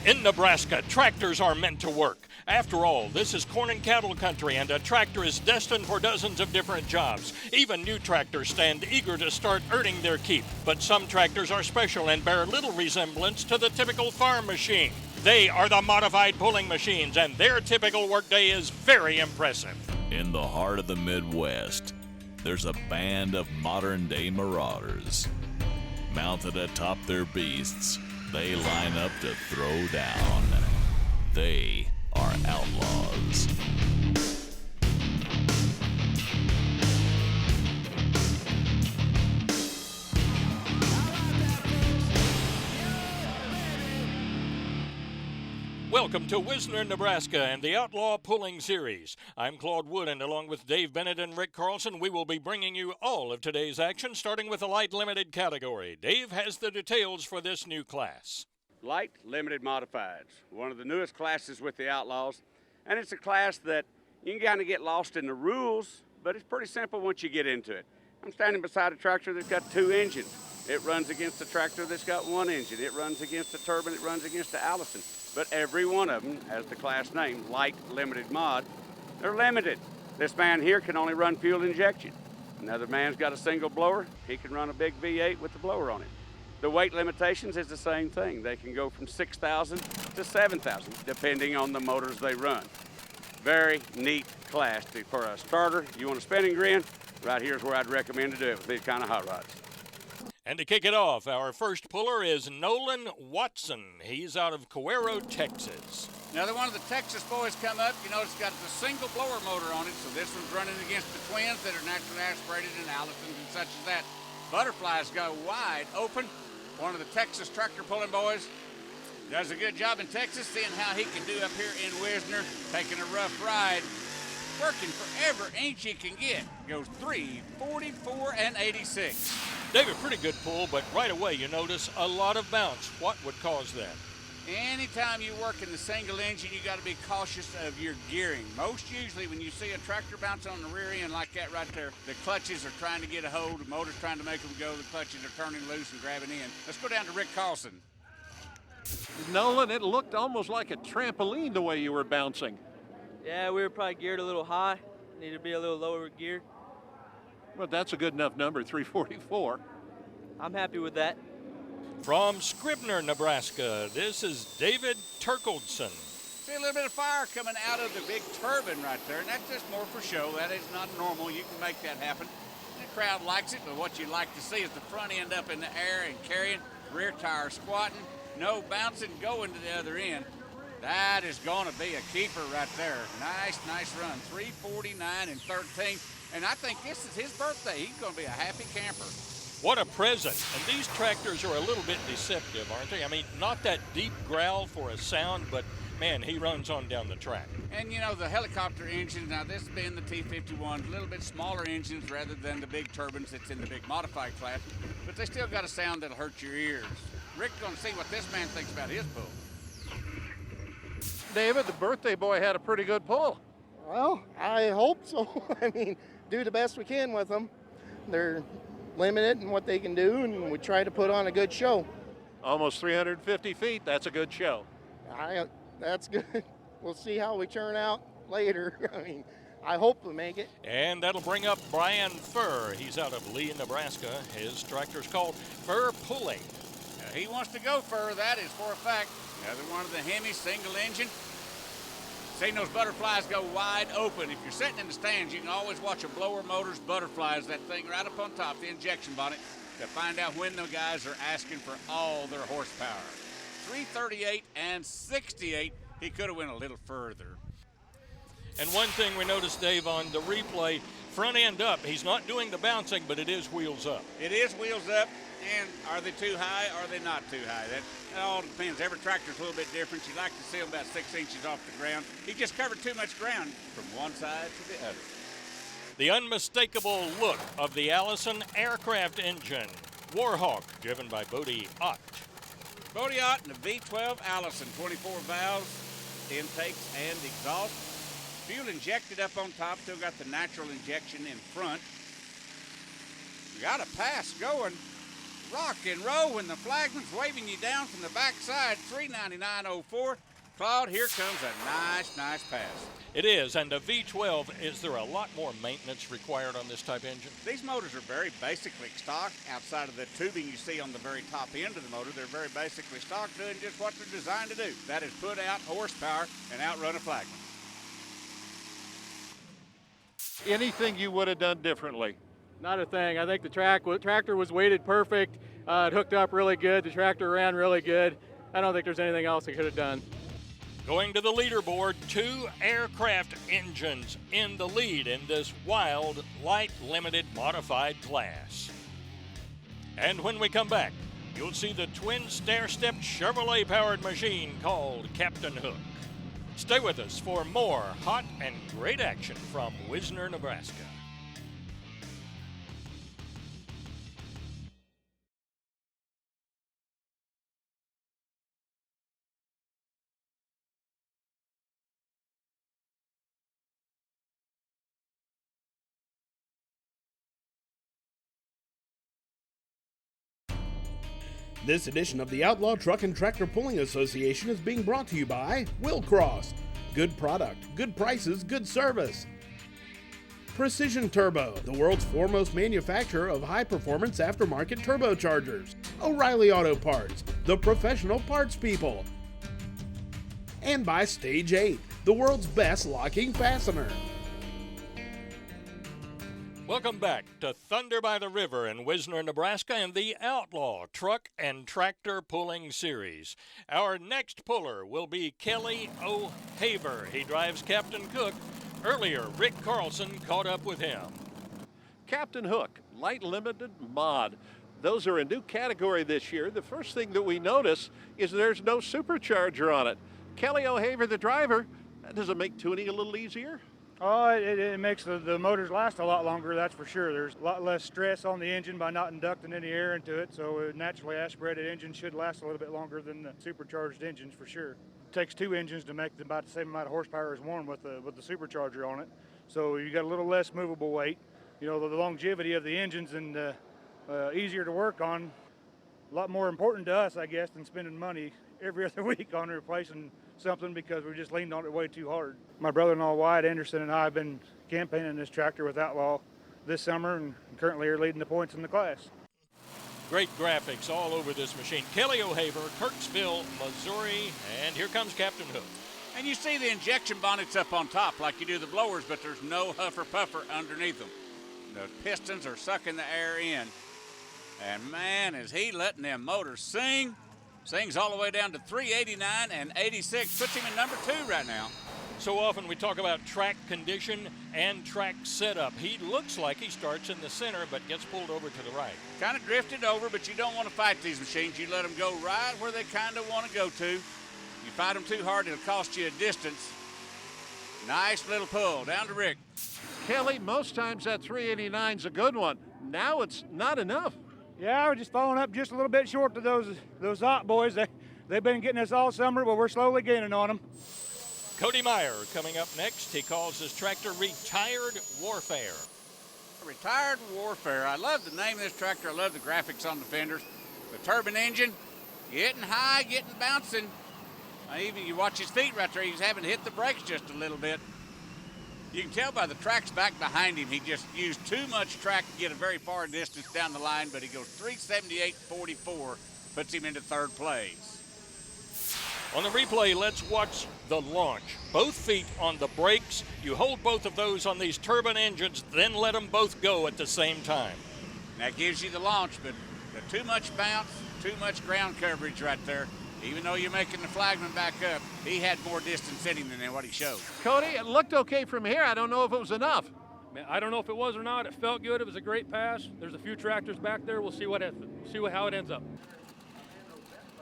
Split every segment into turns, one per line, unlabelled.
In Nebraska, tractors are meant to work. After all, this is corn and cattle country, and a tractor is destined for dozens of different jobs. Even new tractors stand eager to start earning their keep. But some tractors are special and bear little resemblance to the typical farm machine. They are the modified pulling machines, and their typical workday is very impressive.
In the heart of the Midwest, there's a band of modern-day marauders. Mounted atop their beasts, they line up to throw down. They are outlaws.
Welcome to Wisner, Nebraska and the Outlaw Pulling Series. I'm Claude Wood, and along with Dave Bennett and Rick Carlson, we will be bringing you all of today's action, starting with the light limited category. Dave has the details for this new class.
Light limited modifieds, one of the newest classes with the Outlaws, and it's a class that you can kind of get lost in the rules, but it's pretty simple once you get into it. I'm standing beside a tractor that's got two engines. It runs against a tractor that's got one engine. It runs against a turbine. It runs against the Allison. But every one of them has the class name, light limited mod. They're limited. This man here can only run fuel injection. Another man's got a single blower. He can run a big V8 with the blower on it. The weight limitations is the same thing. They can go from 6,000 to 7,000, depending on the motors they run. Very neat class. For a starter, you want a spinning grin, right here's where I'd recommend to do it with these kind of hot rods.
And to kick it off, our first puller is Nolan Watson. He's out of Cuero, Texas.
Another one of the Texas boys come up. You notice it's got the single blower motor on it, so this one's running against the twins that are naturally aspirated and Allisons and such as that. Butterflies go wide open. One of the Texas tractor pulling boys does a good job in Texas, seeing how he can do up here in Wisner, taking a rough ride, working for every inch he can get. Goes 3:44 and 86.
David, pretty good pull, but right away you notice a lot of bounce. What would cause that?
Anytime you work in the single engine, you got to be cautious of your gearing. Most usually when you see a tractor bounce on the rear end like that right there, the clutches are trying to get a hold, the motor's trying to make them go, the clutches are turning loose and grabbing in. Let's go down to Rick Carlson.
Nolan, it looked almost like a trampoline the way you were bouncing.
Yeah, we were probably geared a little high. Needed to be a little lower geared.
Well, that's a good enough number, 344.
I'm happy with that.
From Scribner, Nebraska, this is David Turkledson.
See a little bit of fire coming out of the big turbine right there, and that's just more for show. That is not normal. You can make that happen. The crowd likes it, but what you like to see is the front end up in the air and carrying, rear tire squatting, no bouncing, going to the other end. That is going to be a keeper right there. Nice run. 3:49 and 13. And I think this is his birthday. He's going to be a happy camper.
What a present. And these tractors are a little bit deceptive, aren't they? I mean, not that deep growl for a sound, but, man, he runs on down the track.
And, you know, the helicopter engines, now this being the T-51, a little bit smaller engines rather than the big turbines that's in the big modified class, but they still got a sound that'll hurt your ears. Rick's going to see what this man thinks about his pull.
David, the birthday boy had a pretty good pull.
Well, I hope so. I mean, do the best we can with them. They're limited in what they can do, and we try to put on a good show.
Almost 350 feet, that's a good show.
That's good. We'll see how we turn out later. I mean, I hope we make it.
And that'll bring up Brian Furr. He's out of Lee, Nebraska. His tractor's called Furr Pulling.
He wants to go Furr, that is for a fact. Another one of the Hemi single engine. Seeing those butterflies go wide open. If you're sitting in the stands, you can always watch a blower motor's butterflies, that thing right up on top, the injection bonnet, to find out when the guys are asking for all their horsepower. 338 and 68. He could have went a little further.
And one thing we noticed, Dave, on the replay, front end up. He's not doing the bouncing, but it is wheels up.
It is wheels up. And are they too high or are they not too high? That all depends. Every tractor's a little bit different. You like to see them about 6 inches off the ground. He just covered too much ground from one side to the other.
The unmistakable look of the Allison aircraft engine. Warhawk, driven by Bodie Ott.
Bodie Ott and the V12 Allison, 24 valves, intakes and exhaust. Fuel injected up on top, still got the natural injection in front. We got a pass going. Rock and roll when the flagman's waving you down from the backside. $399.04. Claude, here comes a nice pass.
It is, and a V12, is there a lot more maintenance required on this type engine?
These motors are very basically stock. Outside of the tubing you see on the very top end of the motor, they're very basically stock, doing just what they're designed to do. That is put out horsepower and outrun a flagman.
Anything you would have done differently?
Not a thing. I think the tractor was weighted perfect. It hooked up really good. The tractor ran really good. I don't think there's anything else it could have done.
Going to the leaderboard, 2 aircraft engines in the lead in this wild, light, limited, modified class. And when we come back, you'll see the twin stair-step Chevrolet-powered machine called Captain Hook. Stay with us for more hot and great action from Wisner, Nebraska.
This edition of the Outlaw Truck and Tractor Pulling Association is being brought to you by Will Cross. Good product, good prices, good service. Precision Turbo, the world's foremost manufacturer of high-performance aftermarket turbochargers. O'Reilly Auto Parts, the professional parts people. And by Stage 8, the world's best locking fastener.
Welcome back to Thunder by the River in Wisner, Nebraska, and the Outlaw Truck and Tractor Pulling Series. Our next puller will be Kelly O'Haver. He drives Captain Cook. Earlier, Rick Carlson caught up with him.
Captain Hook, light limited mod. Those are a new category this year. The first thing that we notice is there's no supercharger on it. Kelly O'Haver, the driver, does it make tuning a little easier?
Oh, it makes the motors last a lot longer, that's for sure. There's a lot less stress on the engine by not inducting any air into it, so a naturally aspirated engine should last a little bit longer than the supercharged engines for sure. It takes 2 engines to make about the same amount of horsepower as one with the supercharger on it, so you got a little less movable weight. You know, the longevity of the engines and easier to work on. A lot more important to us, I guess, than spending money every other week on replacing something because we just leaned on it way too hard. My brother-in-law Wyatt Anderson and I have been campaigning this tractor with Outlaw this summer and currently are leading the points in the class.
Great graphics all over this machine. Kelly O'Haver, Kirksville, Missouri, and here comes Captain Hook.
And you see the injection bonnets up on top like you do the blowers, but there's no huffer-puffer underneath them. The pistons are sucking the air in. And man, is he letting them motors sing. Sings all the way down to 389 and 86. Puts him in number 2 right now.
So often we talk about track condition and track setup. He looks like he starts in the center but gets pulled over to the right.
Kind of drifted over, but you don't want to fight these machines. You let them go right where they kind of want to go to. You fight them too hard, it'll cost you a distance. Nice little pull down to Rick.
Kelly, most times that 389's a good one. Now it's not enough.
Yeah, we're just following up just a little bit short to those hot boys. They've been getting us all summer, but we're slowly gaining on them.
Cody Meyer coming up next. He calls his tractor Retired Warfare.
Retired Warfare. I love the name of this tractor. I love the graphics on the fenders. The turbine engine, getting high, getting bouncing. Even you watch his feet right there. He's having to hit the brakes just a little bit. You can tell by the tracks back behind him, he just used too much track to get a very far distance down the line, but he goes 378.44, puts him into 3rd place.
On the replay, let's watch the launch. Both feet on the brakes. You hold both of those on these turbine engines, then let them both go at the same time.
That gives you the launch, but too much bounce, too much ground coverage right there. Even though you're making the flagman back up, he had more distance in him than what he showed.
Cody, it looked okay from here. I don't know if it was enough.
Man, I don't know if it was or not. It felt good. It was a great pass. There's a few tractors back there. We'll see how it ends up.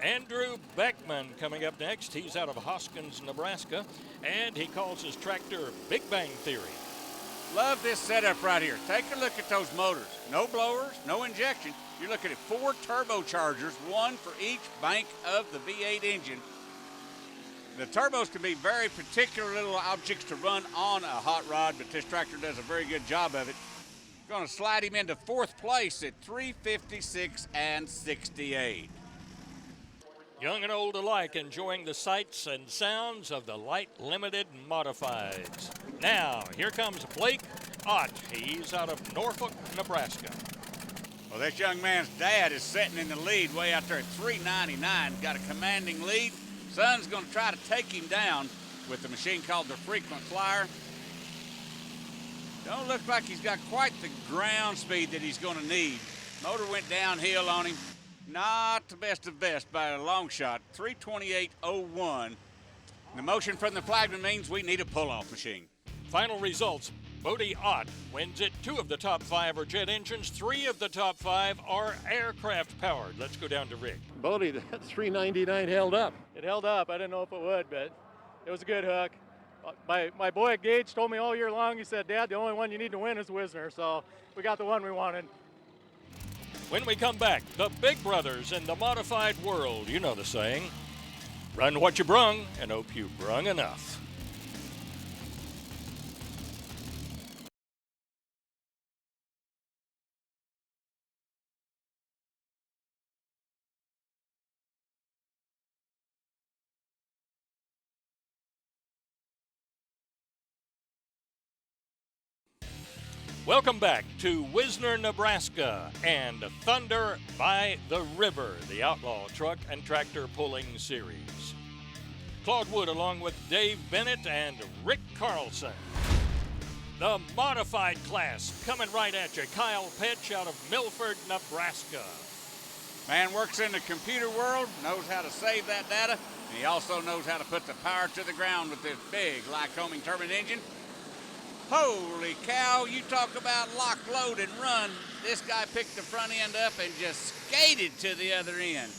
Andrew Beckman coming up next. He's out of Hoskins, Nebraska, and he calls his tractor Big Bang Theory.
Love this setup right here. Take a look at those motors. No blowers, no injection. You're looking at 4 turbochargers, 1 for each bank of the V8 engine. The turbos can be very particular little objects to run on a hot rod, but this tractor does a very good job of it. going to slide him into fourth place at 3:56 and 68.
Young and old alike enjoying the sights and sounds of the light limited modifieds. Now, here comes Blake Ott. He's out of Norfolk, Nebraska.
Well, this young man's dad is sitting in the lead way out there at 399. Got a commanding lead. Son's going to try to take him down with the machine called the Frequent Flyer. Don't look like he's got quite the ground speed that he's going to need. Motor went downhill on him. Not the best of best by a long shot, 328.01. The motion from the flagman means we need a pull-off machine.
Final results. Bodie Ott wins it. 2 of the top 5 are jet engines. 3 of the top 5 are aircraft powered. Let's go down to Rick.
Bodie, that 399 held up.
It held up. I didn't know if it would, but it was a good hook. My boy Gage told me all year long, he said, Dad, the only one you need to win is Wisner. So we got the one we wanted.
When we come back, the big brothers in the modified world. You know the saying. Run what you brung and hope you brung enough. Welcome back to Wisner, Nebraska, and Thunder by the River, the Outlaw Truck and Tractor Pulling Series. Claude Wood along with Dave Bennett and Rick Carlson. The modified class coming right at you. Kyle Petch out of Milford, Nebraska.
Man works in the computer world, knows how to save that data, and he also knows how to put the power to the ground with this big Lycoming turbine engine. Holy cow, you talk about lock, load, and run. This guy picked the front end up and just skated to the other end.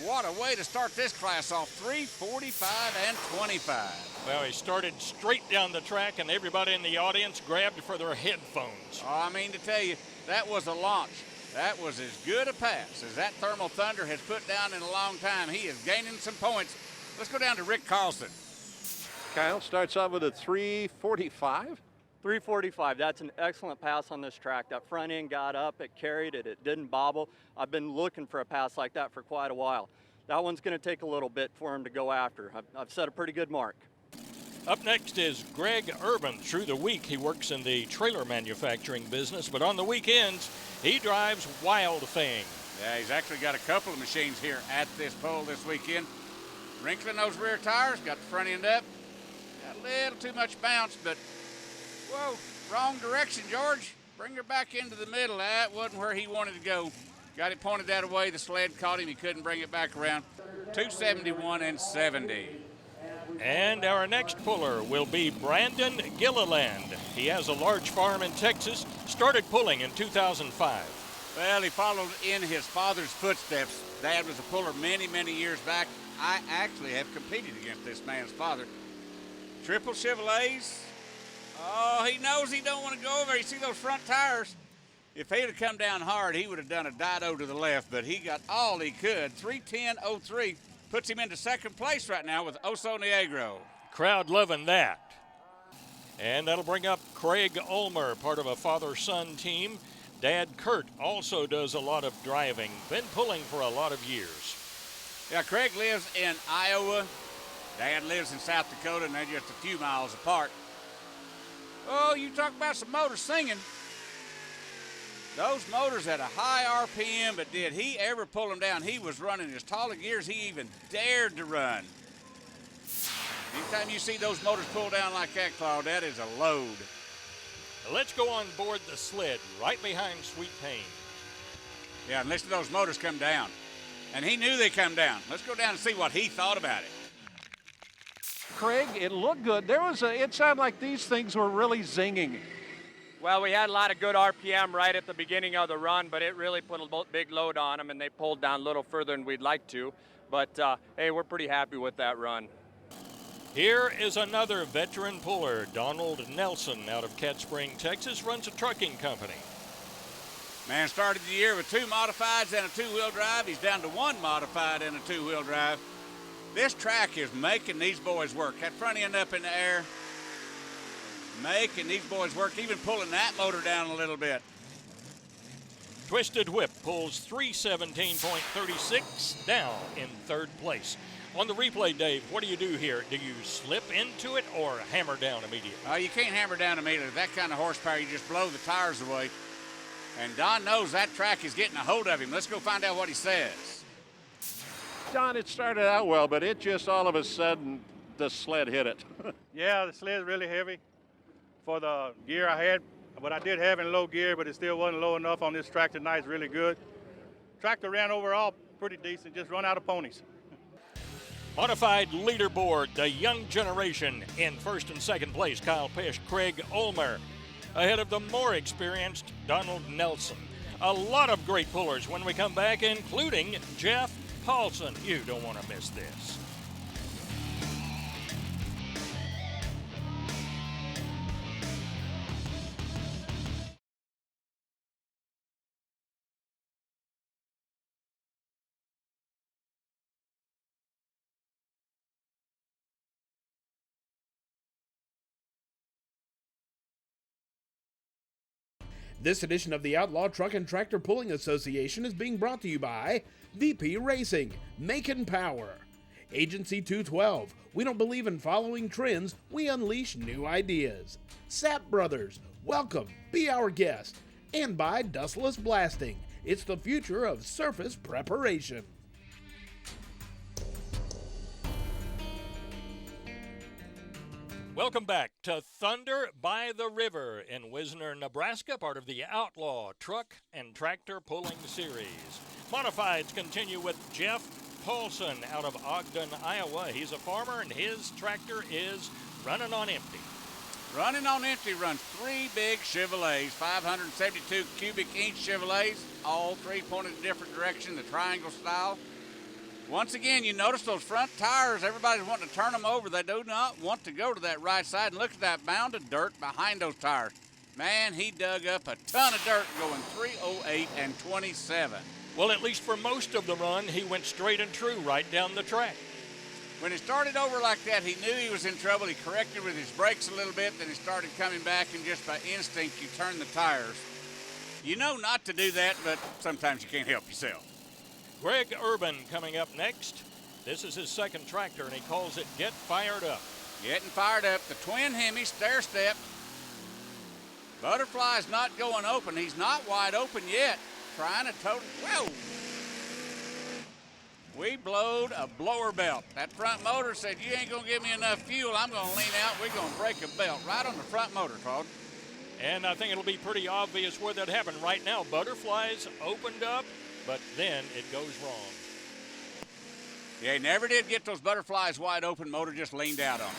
What a way to start this class off, 3:45 and 25.
Well, he started straight down the track, and everybody in the audience grabbed for their headphones.
Oh, I mean to tell you, that was a launch. That was as good a pass as that Thermal Thunder has put down in a long time. He is gaining some points. Let's go down to Rick Carlson.
Kyle starts off with a 345.
345, that's an excellent pass on this track. That front end got up, it carried it, it didn't bobble. I've been looking for a pass like that for quite a while. That one's going to take a little bit for him to go after. I've set a pretty good mark.
Up next is Greg Urban. Through the week, he works in the trailer manufacturing business, but on the weekends, he drives Wild Thing.
Yeah, he's actually got a couple of machines here at this pole this weekend. Wrinkling those rear tires, got the front end up. Got a little too much bounce, but whoa, wrong direction, George. Bring her back into the middle. That wasn't where he wanted to go. Got it pointed that way. The sled caught him. He couldn't bring it back around. 271 and 70.
And our next puller will be Brandon Gilliland. He has a large farm in Texas, started pulling in 2005.
Well, he followed in his father's footsteps. Dad was a puller many, many years back. I actually have competed against this man's father. Triple Chevrolets. Oh, he knows he don't want to go over. You see those front tires? If he'd have come down hard, he would have done a Dido to the left, but he got all he could. 3:10.03 puts him into second place right now with Oso Negro.
Crowd loving that. And that'll bring up Craig Ulmer, part of a father-son team. Dad Kurt also does a lot of driving, been pulling for a lot of years.
Yeah, Craig lives in Iowa. Dad lives in South Dakota, and they're just a few miles apart. Oh, you talk about some motors singing. Those motors at a high RPM, but did he ever pull them down? He was running as tall a gear as he even dared to run. Anytime you see those motors pull down like that, Claude, that is a load.
Let's go on board the sled right behind Sweet Pain.
Yeah, and listen to those motors come down. And he knew they come down. Let's go down and see what he thought about it.
Craig, it looked good. It sounded like these things were really zinging.
Well, we had a lot of good RPM right at the beginning of the run, but it really put a big load on them, and they pulled down a little further than we'd like to. But, hey, we're pretty happy with that run.
Here is another veteran puller, Donald Nelson, out of Cat Spring, Texas, runs a trucking company.
Man started the year with 2 modifieds and a 2-wheel drive. He's down to 1 modified and a 2-wheel drive. This track is making these boys work. That front end up in the air. making these boys work, even pulling that motor down a little bit.
Twisted Whip pulls 317.36 down in third place. On the replay, Dave, what do you do here? Do you slip into it or hammer down immediately?
You can't hammer down immediately. That kind of horsepower, you just blow the tires away. And Don knows that track is getting a hold of him. Let's go find out what he says.
Don, it started out well, but it just all of a sudden, the sled hit it.
Yeah, the sled's really heavy for the gear I had. But I did have in low gear, but it still wasn't low enough on this track tonight. It's really good. Tractor ran overall pretty decent, just run out of ponies.
Modified leaderboard, the young generation in first and second place, Kyle Pesch, Craig Ulmer, ahead of the more experienced Donald Nelson. A lot of great pullers when we come back, including Jeff Paulson. You don't want to miss this.
This edition of the Outlaw Truck and Tractor Pulling Association is being brought to you by VP Racing, Makin' Power, Agency 212, we don't believe in following trends, we unleash new ideas, Sapp Brothers, welcome, be our guest, and by Dustless Blasting, it's the future of surface preparation.
Welcome back to Thunder by the River in Wisner, Nebraska, part of the Outlaw Truck and Tractor Pulling Series. Modifieds continue with Jeff Paulson out of Ogden, Iowa. He's a farmer and his tractor is running on empty.
Running on empty runs three big Chevrolets, 572 cubic inch Chevrolets, all three pointed in different direction, the triangle style. Once again, you notice those front tires, everybody's wanting to turn them over. They do not want to go to that right side. And look at that mound of dirt behind those tires. Man, he dug up a ton of dirt going 308 and 27.
Well, at least for most of the run, he went straight and true right down the track.
When he started over like that, he knew he was in trouble. He corrected with his brakes a little bit, then he started coming back, and just by instinct, you turn the tires. You know not to do that, but sometimes you can't help yourself.
Greg Urban coming up next. This is his second tractor, and he calls it Get Fired Up.
Getting fired up. The twin Hemi stair step. Butterfly's not going open. He's not wide open yet. Trying to total. Whoa! We blowed a blower belt. That front motor said, you ain't going to give me enough fuel. I'm going to lean out. We're going to break a belt right on the front motor, Claude.
And I think it'll be pretty obvious where that happened. Right now, Butterfly's opened up, but then it goes wrong.
Yeah, he never did get those Butterflies wide open. Motor just leaned out on him.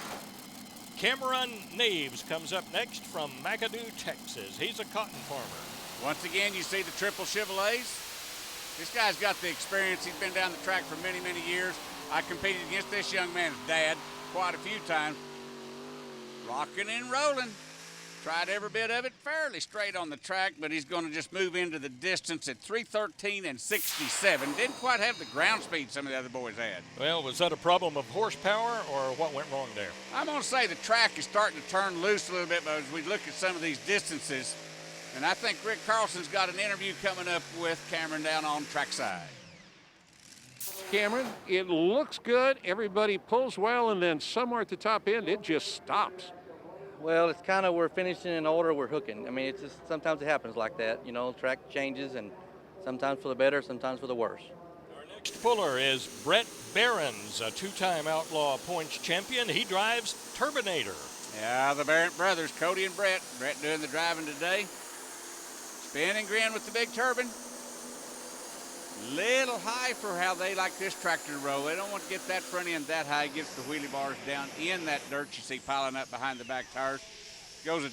Cameron Naves comes up next from McAdoo, Texas. He's a cotton farmer.
Once again, you see the triple Chevrolets. This guy's got the experience. He's been down the track for many, many years. I competed against this young man's dad quite a few times. Rocking and rolling. Tried every bit of it fairly straight on the track, but he's going to just move into the distance at 313 and 67. Didn't quite have the ground speed some of the other boys had.
Well, was that a problem of horsepower or what went wrong there?
I'm going to say the track is starting to turn loose a little bit, but as we look at some of these distances, and I think Rick Carlson's got an interview coming up with Cameron down on trackside.
Cameron, it looks good. Everybody pulls well, and then somewhere at the top end, it just stops.
Well, it's kind of we're finishing in order, we're hooking. I mean, it's just sometimes it happens like that. You know, track changes, and sometimes for the better, sometimes for the worse.
Our next puller is Brett Behrens, a two-time Outlaw points champion. He drives Turbinator.
Yeah, the Barrett brothers, Cody and Brett. Brett doing the driving today. Spin and grin with the big turbine. Little high for how they like this tractor to roll. They don't want to get that front end that high. Gets the wheelie bars down in that dirt you see piling up behind the back tires. Goes a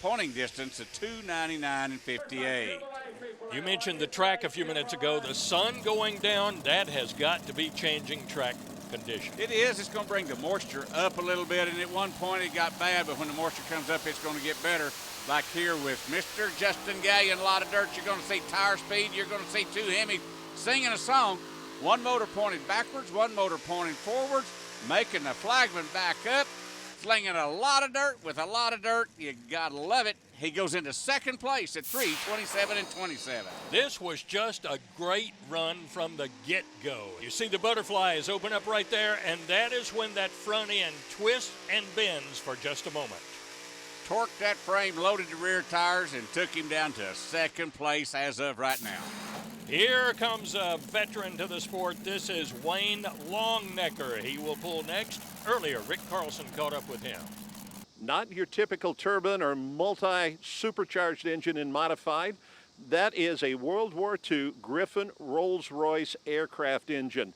pointing distance of 299 and 58.
You mentioned the track a few minutes ago. The sun going down, that has got to be changing track condition.
It is. It's going to bring the moisture up a little bit, and at one point it got bad, but when the moisture comes up, it's going to get better. Like here with Mr. Justin Gallion, a lot of dirt. You're going to see tire speed. You're going to see two Hemis singing a song. One motor pointed backwards, one motor pointing forwards, making the flagman back up. slinging a lot of dirt with a lot of dirt. You gotta love it. He goes into second place at 3:27 and 27.
This was just a great run from the get-go. You see the butterflies open up right there, and that is when that front end twists and bends for just a moment.
Torqued that frame, loaded the rear tires, and took him down to second place as of right now.
Here comes a veteran to the sport. This is Wayne Longnecker. He will pull next. Earlier, Rick Carlson caught up with him.
Not your typical turbine or multi-supercharged engine in modified. That is a World War II Griffin Rolls-Royce aircraft engine.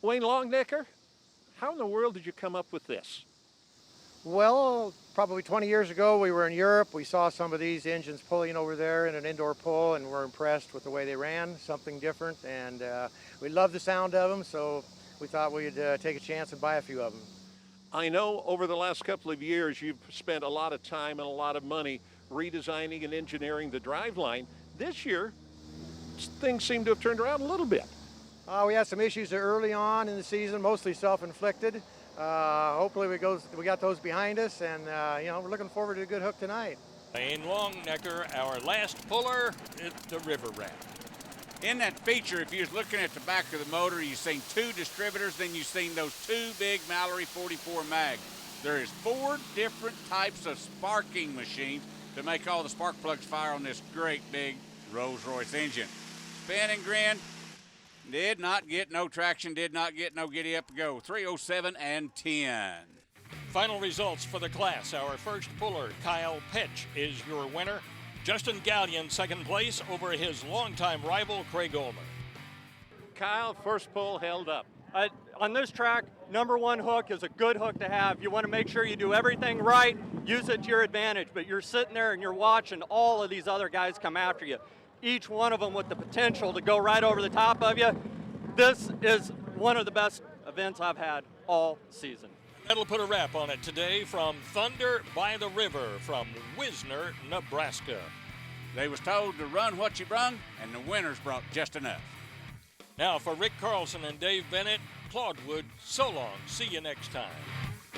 Wayne Longnecker, how in the world did you come up with this?
Well, probably 20 years ago, we were in Europe. We saw some of these engines pulling over there in an indoor pull, and were impressed with the way they ran, something different, and we loved the sound of them, so we thought we'd take a chance and buy a few of them.
I know over the last couple of years you've spent a lot of time and a lot of money redesigning and engineering the driveline. This year, things seem to have turned around a little bit.
We had some issues early on in the season, mostly self-inflicted. Hopefully we got those behind us, and we're looking forward to a good hook tonight.
Wayne Longnecker, our last puller at the river rat.
In that feature, if you was looking at the back of the motor, you've seen two distributors, then you've seen those two big Mallory 44 mag. There is 4 different types of sparking machines to make all the spark plugs fire on this great big Rolls-Royce engine. Spin and grin, did not get no traction, did not get no giddy up go. 3:07 and 10.
Final results for the class. Our first puller, Kyle Petch, is your winner. Justin Gallion, second place over his longtime rival, Craig Ulmer.
Kyle, first pull held up.
On this track, number one hook is a good hook to have. You want to make sure you do everything right, use it to your advantage, but you're sitting there and you're watching all of these other guys come after you, each one of them with the potential to go right over the top of you. This is one of the best events I've had all season.
That'll put a wrap on it today from Thunder by the River from Wisner, Nebraska.
They was told to run what you brung, and the winners brought just enough.
Now for Rick Carlson and Dave Bennett, Claude Wood, so long. See you next time.